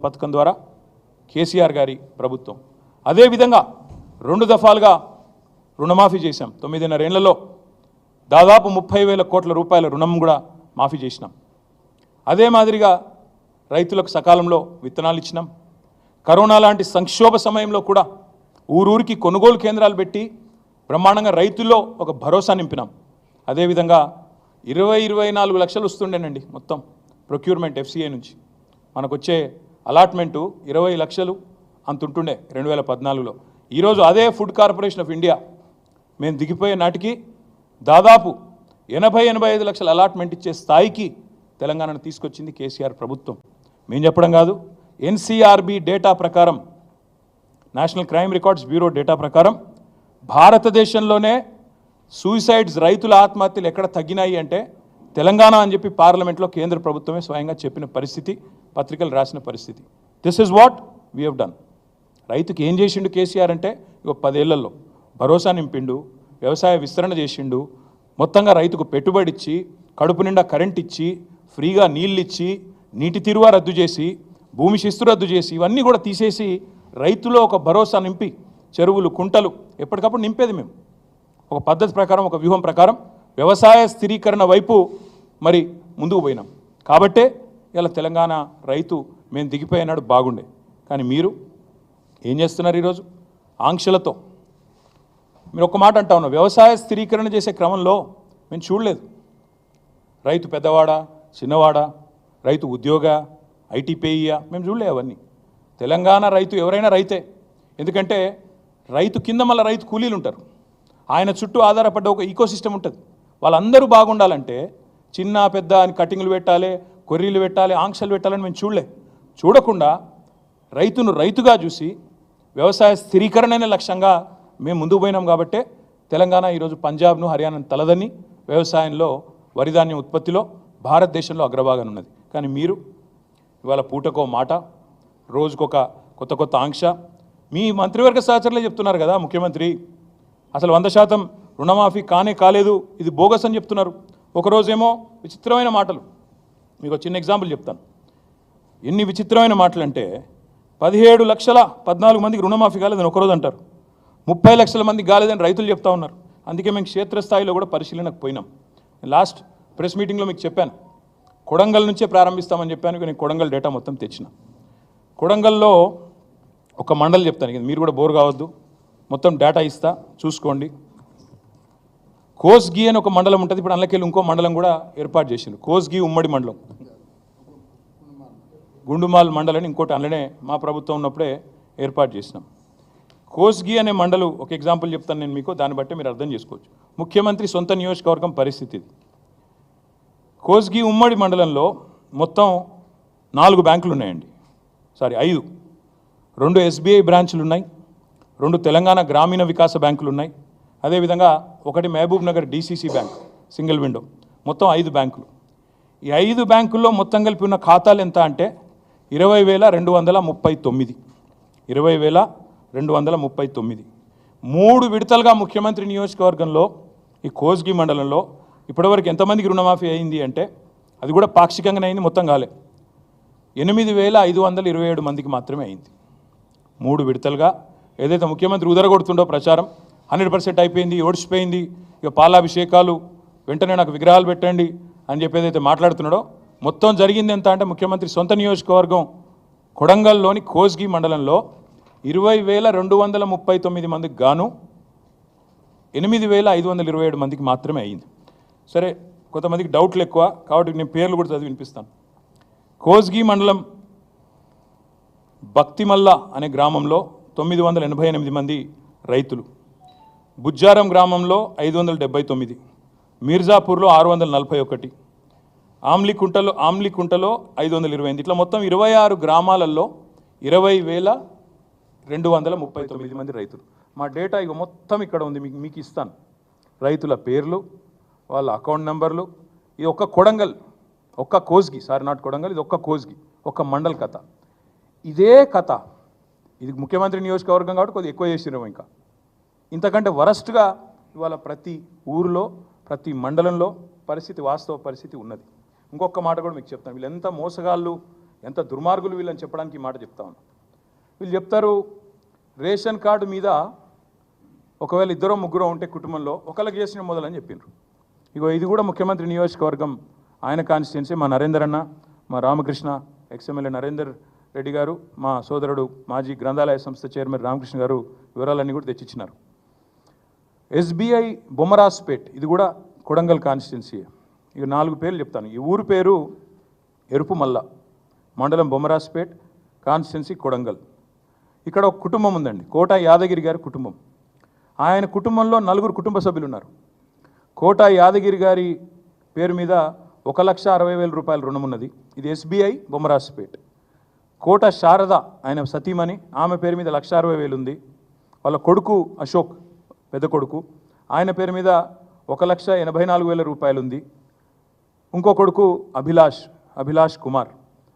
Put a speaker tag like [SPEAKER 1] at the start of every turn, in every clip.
[SPEAKER 1] పథకం ద్వారా కేసీఆర్ గారి ప్రభుత్వం అదేవిధంగా 2 దఫాలుగా రుణమాఫీ చేశాం. 9.5 ఏళ్లలో దాదాపు 30,000 కోట్ల రూపాయల రుణం కూడా మాఫీ చేసినాం. అదే మాదిరిగా రైతులకు సకాలంలో విత్తనాలు ఇచ్చినాం. కరోనా లాంటి సంక్షోభ సమయంలో కూడా ఊరూరికి కొనుగోలు కేంద్రాలు పెట్టి బ్రహ్మాండంగా రైతుల్లో ఒక భరోసా నింపినాం. అదేవిధంగా 24 లక్షలు వస్తుండేనండి మొత్తం ప్రొక్యూర్మెంట్ FCI నుంచి. మనకు వచ్చే అలాట్మెంటు 20 లక్షలు అంత ఉంటుండే 2014లో. ఈరోజు అదే ఫుడ్ కార్పొరేషన్ ఆఫ్ ఇండియా మేము దిగిపోయే నాటికి దాదాపు 80-85 లక్షల అలాట్మెంట్ ఇచ్చే స్థాయికి తెలంగాణను తీసుకొచ్చింది కేసీఆర్ ప్రభుత్వం. మేము చెప్పడం కాదు, NCRB డేటా ప్రకారం, national crime records bureau data ప్రకారం భారతదేశంలోనే సూసైడ్స్, రైతుల ఆత్మహత్యలు ఎక్కడ తగ్గినాయి అంటే తెలంగాణ అని చెప్పి పార్లమెంట్లో కేంద్ర ప్రభుత్వమే స్వయంగా చెప్పిన పరిస్థితి, పత్రికలు రాసిన పరిస్థితి. This is what we have done. రైతుకి ఏం చేసిండు కేసీఆర్ అంటే, 10 ఏళ్లలో భరోసా నింపిండు, వ్యవసాయ విస్తరణ చేసిండు, మొత్తంగా రైతుకు పెట్టుబడి ఇచ్చి, కడుపు నిండా కరెంట్ ఇచ్చి, ఫ్రీగా నీళ్ళు ఇచ్చి, నీటి తిరువ రద్దు చేసి, భూమి శిస్తు రద్దు చేసి, ఇవన్నీ కూడా తీసేసి రైతులో ఒక భరోసా నింపి, చెరువులు, కుంటలు ఎప్పటికప్పుడు నింపేది మేము. ఒక పద్ధతి ప్రకారం, ఒక వ్యూహం ప్రకారం వ్యవసాయ స్థిరీకరణ వైపు మరి ముందుకు పోయినాం. కాబట్టే ఇలా తెలంగాణ రైతు మేము దిగిపోయినాడు బాగుండే. కానీ మీరు ఏం చేస్తున్నారు ఈరోజు? ఆంక్షలతో మీరు ఒక మాట అంటా ఉన్నారు, వ్యవసాయ స్థిరీకరణ చేసే క్రమంలో మేము చూడలేదు. రైతు పెద్దవాడా, చిన్నవాడా, రైతు ఉద్యోగ, ITPIయా, మేము చూడలేదు అవన్నీ. తెలంగాణ రైతు ఎవరైనా రైతే. ఎందుకంటే రైతు కింద మళ్ళీ రైతు కూలీలు ఉంటారు, ఆయన చుట్టూ ఆధారపడ్డ ఒక ఈకోసిస్టమ్ ఉంటుంది. వాళ్ళందరూ బాగుండాలంటే చిన్న పెద్ద అని కటింగ్లు పెట్టాలి, కొర్రీలు పెట్టాలి, ఆంక్షలు పెట్టాలని మేము చూడకుండా రైతును రైతుగా చూసి వ్యవసాయ స్థిరీకరణనే లక్ష్యంగా మేము ముందుకు పోయినాం. కాబట్టే తెలంగాణ ఈరోజు పంజాబ్ను, హర్యానాను తలదని వ్యవసాయంలో, వరిధాన్యం ఉత్పత్తిలో భారతదేశంలో అగ్రభాగాన ఉన్నది. కానీ మీరు ఇవాళ పూటకో మాట, రోజుకొక కొత్త ఆంక్ష. మీ మంత్రివర్గ సహచరులే చెప్తున్నారు కదా, ముఖ్యమంత్రి అసలు 100% రుణమాఫీ కాలేదు, ఇది బోగస్ అని చెప్తున్నారు. ఒకరోజేమో విచిత్రమైన మాటలు. మీకు చిన్న ఎగ్జాంపుల్ చెప్తాను. ఎన్ని విచిత్రమైన మాటలు అంటే, 17,14 మందికి రుణమాఫీ కాలేదని ఒకరోజు అంటారు, 30 లక్షల మందికి కాలేదని రైతులు చెప్తా ఉన్నారు. అందుకే మేము క్షేత్రస్థాయిలో కూడా పరిశీలనకు పోయినాం. లాస్ట్ ప్రెస్ మీటింగ్లో మీకు చెప్పాను, కొడంగల్ నుంచే ప్రారంభిస్తామని చెప్పాను. నేను కొడంగల్ డేటా మొత్తం తెచ్చిన. కొడంగల్లో ఒక మండలి చెప్తాను, మీరు కూడా బోర్ కావద్దు, మొత్తం డేటా ఇస్తా చూసుకోండి. కోస్గి అని ఒక మండలం ఉంటుంది, ఇప్పుడు అందులోకెళ్ళి ఇంకో మండలం కూడా ఏర్పాటు చేసింది. కోస్గి ఉమ్మడి మండలం, గుండుమాల్ మండలని ఇంకోటి అందులోనే మా ప్రభుత్వం ఉన్నప్పుడే ఏర్పాటు చేసినాం. కోస్గి అనే మండలు ఒక ఎగ్జాంపుల్ చెప్తాను నేను మీకు, దాన్ని బట్టి మీరు అర్థం చేసుకోవచ్చు. ముఖ్యమంత్రి సొంత నియోజకవర్గం పరిస్థితి ఇది. కోస్గి ఉమ్మడి మండలంలో మొత్తం 4 బ్యాంకులు ఉన్నాయండి, 5. 2 SBI బ్రాంచ్లు ఉన్నాయి, 2 తెలంగాణ గ్రామీణ వికాస బ్యాంకులు ఉన్నాయి, అదేవిధంగా 1 Mahbubnagar DCC bank single window, మొత్తం 5 బ్యాంకులు. ఈ 5 బ్యాంకుల్లో మొత్తం కలిపి ఉన్న ఖాతాలు ఎంత అంటే 20,239. 20,239. 3 విడతలుగా ముఖ్యమంత్రి నియోజకవర్గంలో ఈ కోస్గి మండలంలో ఇప్పటివరకు ఎంతమందికి రుణమాఫీ అయింది అంటే, అది కూడా పాక్షికంగానే అయింది, మొత్తం కాలే, 8,527 మందికి మాత్రమే అయింది. 3 విడతలుగా. ఏదైతే ముఖ్యమంత్రి ఉదరగొడుతుండో ప్రచారం 100% అయిపోయింది, ఓడిచిపోయింది, ఇక పాలాభిషేకాలు, వెంటనే నాకు విగ్రహాలు పెట్టండి అని చెప్పి ఏదైతే మాట్లాడుతున్నాడో, మొత్తం జరిగింది ఎంత అంటే ముఖ్యమంత్రి సొంత నియోజకవర్గం కొడంగల్లోని కోస్గి మండలంలో 20,239 మందికి గాను 8,527 మందికి మాత్రమే అయింది. సరే, కొంతమందికి డౌట్లు ఎక్కువ కాబట్టి నేను పేర్లు కూడా చదివి వినిపిస్తాను. కోస్గి మండలం భక్తిమల్ల అనే గ్రామంలో 988 మంది రైతులు, బుజ్జారం గ్రామంలో 579, మీర్జాపూర్లో 641, ఆమ్లికుంటలో 528, ఇట్లా మొత్తం 26 గ్రామాలలో 20,239 మంది రైతులు. మా డేటా ఇక మొత్తం ఇక్కడ ఉంది, మీకు ఇస్తాను. రైతుల పేర్లు, వాళ్ళ అకౌంట్ నెంబర్లు. ఇది ఒక్క కొడంగల్, ఒక్క కోస్గి, నాట్ కొడంగల్, ఇది ఒక్క కోస్గి, ఒక్క మండల్ కథ. ఇదే కథ, ఇది ముఖ్యమంత్రి నియోజకవర్గం కాబట్టి కొద్దిగా ఎక్కువ చేసినాము. ఇంకా ఇంతకంటే వరస్ట్గా ఇవాళ ప్రతి ఊరిలో, ప్రతి మండలంలో పరిస్థితి, వాస్తవ పరిస్థితి ఉన్నది. ఇంకొక మాట కూడా మీకు చెప్తాను, వీళ్ళు ఎంత మోసగాళ్ళు, ఎంత దుర్మార్గులు వీళ్ళని చెప్పడానికి ఈ మాట చెప్తా ఉన్నా. వీళ్ళు చెప్తారు రేషన్ కార్డు మీద ఒకవేళ ఇద్దరో ముగ్గురో ఉంటే కుటుంబంలో ఒకళ్ళకి చేసిన మొదలని చెప్పిండ్రు. ఇగో ఇది కూడా ముఖ్యమంత్రి నియోజకవర్గం ఆయన కాన్స్టిట్యున్సీ. మా నరేందర్ అన్న, మా రామకృష్ణ ఎక్స్ఎమ్మెల్యే నరేందర్ రెడ్డి గారు, మా సోదరుడు మాజీ గ్రంథాలయ సంస్థ చైర్మన్ రామకృష్ణ గారు వివరాలన్నీ కూడా తెచ్చిచ్చినారు. ఎస్బీఐ బొమ్మరాజ్పేట్, ఇది కూడా కొడంగల్ కాన్స్టిట్యున్సీ. ఇక 4 పేర్లు చెప్తాను. ఈ ఊరు పేరు ఎరుపుమల్ల, మండలం బొమ్మరాజ్పేట్, కాన్స్టిట్యున్సీ కొడంగల్. ఇక్కడ ఒక కుటుంబం ఉందండి, కోట యాదగిరి గారి కుటుంబం. ఆయన కుటుంబంలో 4 కుటుంబ సభ్యులు ఉన్నారు. కోట యాదగిరి గారి పేరు మీద 1,60,000 రూపాయల రుణం ఉన్నది. ఇది ఎస్బీఐ బొమ్మరాజ్పేట్. కోట శారద ఆయన సతీమణి, ఆమె పేరు మీద 1,60,000 ఉంది. వాళ్ళ కొడుకు అశోక్, పెద్ద కొడుకు, ఆయన పేరు మీద 1,84,000 రూపాయలు ఉంది. ఇంకో కొడుకు అభిలాష్ కుమార్,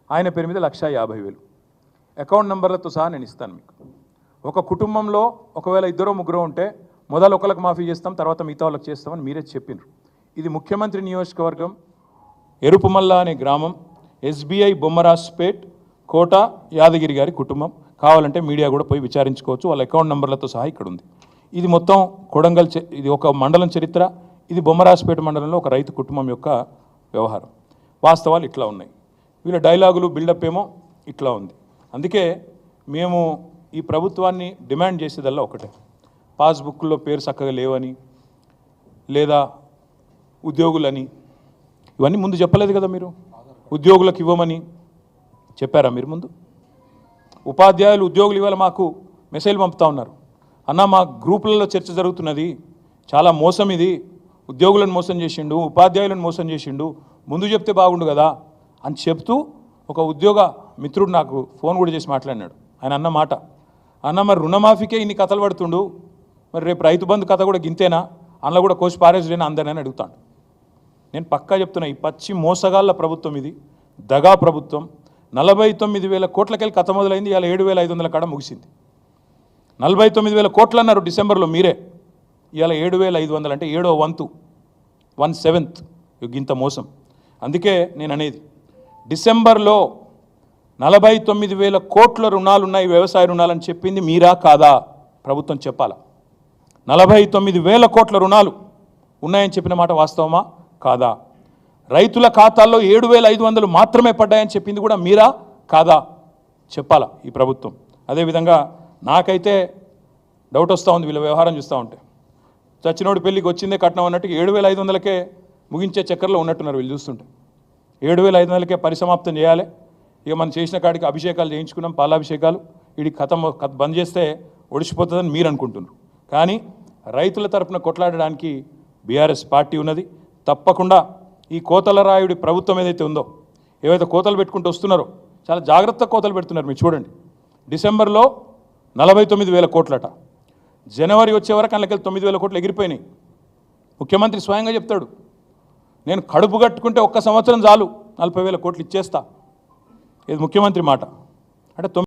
[SPEAKER 1] ఆయన పేరు మీద 1,50,000. అకౌంట్ నెంబర్లతో సహా నేను ఇస్తాను మీకు. ఒక కుటుంబంలో ఒకవేళ ఇద్దరో ముగ్గురో ఉంటే మొదలు ఒకరికి మాఫీ చేస్తాం, తర్వాత మిగతా వాళ్ళకి చేస్తామని మీరే చెప్పినారు. ఇది ముఖ్యమంత్రి నియోజకవర్గం ఎరుపుమల్ల అనే గ్రామం, ఎస్బీఐ బొమ్మరాజ్పేట్, కోట యాదగిరి గారి కుటుంబం. కావాలంటే మీడియా కూడా పోయి విచారించుకోవచ్చు, వాళ్ళ అకౌంట్ నెంబర్లతో సహా ఇక్కడ ఉంది. ఇది మొత్తం కొడంగల్, ఇది ఒక మండలం చరిత్ర. ఇది బొమ్మరాజ్పేట మండలంలో ఒక రైతు కుటుంబం యొక్క వ్యవహారం. వాస్తవాలు ఇట్లా ఉన్నాయి. వీళ్ళ డైలాగులు బిల్డప్ ఏమో ఇట్లా ఉంది. అందుకే మేము ఈ ప్రభుత్వాన్ని డిమాండ్ చేసేదల్లా ఒకటే, పాస్బుక్లో పేరు చక్కగా లేవని, లేదా ఉద్యోగులని, ఇవన్నీ ముందు చెప్పలేదు కదా మీరు. ఉద్యోగులకు ఇవ్వమని చెప్పారా మీరు ముందు? ఉపాధ్యాయులు ఉద్యోగులు ఇవాళ మాకు మెసేజ్ పంపుతా ఉన్నారు, అన్న మా గ్రూపులలో చర్చ జరుగుతున్నది, చాలా మోసం ఇది, ఉద్యోగులను మోసం చేసిండు, ఉపాధ్యాయులను మోసం చేసిండు, ముందు చెప్తే బాగుండు కదా అని చెప్తూ ఒక ఉద్యోగ మిత్రుడు నాకు ఫోన్ కూడా చేసి మాట్లాడినాడు. ఆయన అన్న మాట, అన్న మరి రుణమాఫీకే ఇన్ని కథలు పడుతుండు, మరి రేపు రైతు బంధు కథ కూడా గింతేనా, అందులో కూడా కోసి పారేసుడేనా అందరిని అడుగుతాడు. నేను పక్కా చెప్తున్నా, ఈ పచ్చి మోసగాళ్ళ ప్రభుత్వం ఇది, దగా ప్రభుత్వం. 49,000 కోట్లకెళ్ళి కథ మొదలైంది, ఇవాళ 7,500 కాడ ముగిసింది. 49,000 కోట్లు అన్నారు డిసెంబర్లో మీరే, ఇవాళ 7,500 అంటే 7వ వంతు, 1/7 ఇంత మోసం. అందుకే నేను అనేది, డిసెంబర్లో 49,000 కోట్ల రుణాలు ఉన్నాయి, వ్యవసాయ రుణాలని చెప్పింది మీరా కాదా? ప్రభుత్వం చెప్పాలా. 49,000 కోట్ల రుణాలు ఉన్నాయని చెప్పిన మాట వాస్తవమా కాదా? రైతుల ఖాతాల్లో 7,500 మాత్రమే పడ్డాయని చెప్పింది కూడా మీరా కాదా? చెప్పాలా ఈ ప్రభుత్వం. అదేవిధంగా నాకైతే డౌట్ వస్తూ ఉంది వీళ్ళ వ్యవహారం చూస్తూ ఉంటే. చచ్చినోడి పెళ్ళికి వచ్చిందే కట్నం అన్నట్టు 7,500కే ముగించే చక్కర్లో ఉన్నట్టున్నారు వీళ్ళు చూస్తుంటే. 7,500కే పరిసమాప్తం చేయాలి. ఇక మనం చేసిన కాడికి అభిషేకాలు చేయించుకున్నాం, పాలాభిషేకాలు, వీడికి కథ బంద్ చేస్తే ఒడిచిపోతుందని మీరు అనుకుంటున్నారు. కానీ రైతుల తరపున కొట్లాడడానికి బీఆర్ఎస్ పార్టీ ఉన్నది. తప్పకుండా ఈ కోతల రాయుడి ప్రభుత్వం ఏదైతే ఉందో, ఏవైతే కోతలు పెట్టుకుంటూ వస్తున్నారో చాలా జాగ్రత్త కోతలు పెడుతున్నారు. మీరు చూడండి, డిసెంబర్లో 49,000 కోట్లట, జనవరి వచ్చే వరకు అందులోకి 9,000 కోట్లు ఎగిరిపోయినాయి. ముఖ్యమంత్రి స్వయంగా చెప్తాడు, నేను కడుపు కట్టుకుంటే ఒక్క సంవత్సరం చాలు 40,000 కోట్లు ఇచ్చేస్తా. ఇది ముఖ్యమంత్రి మాట. అంటే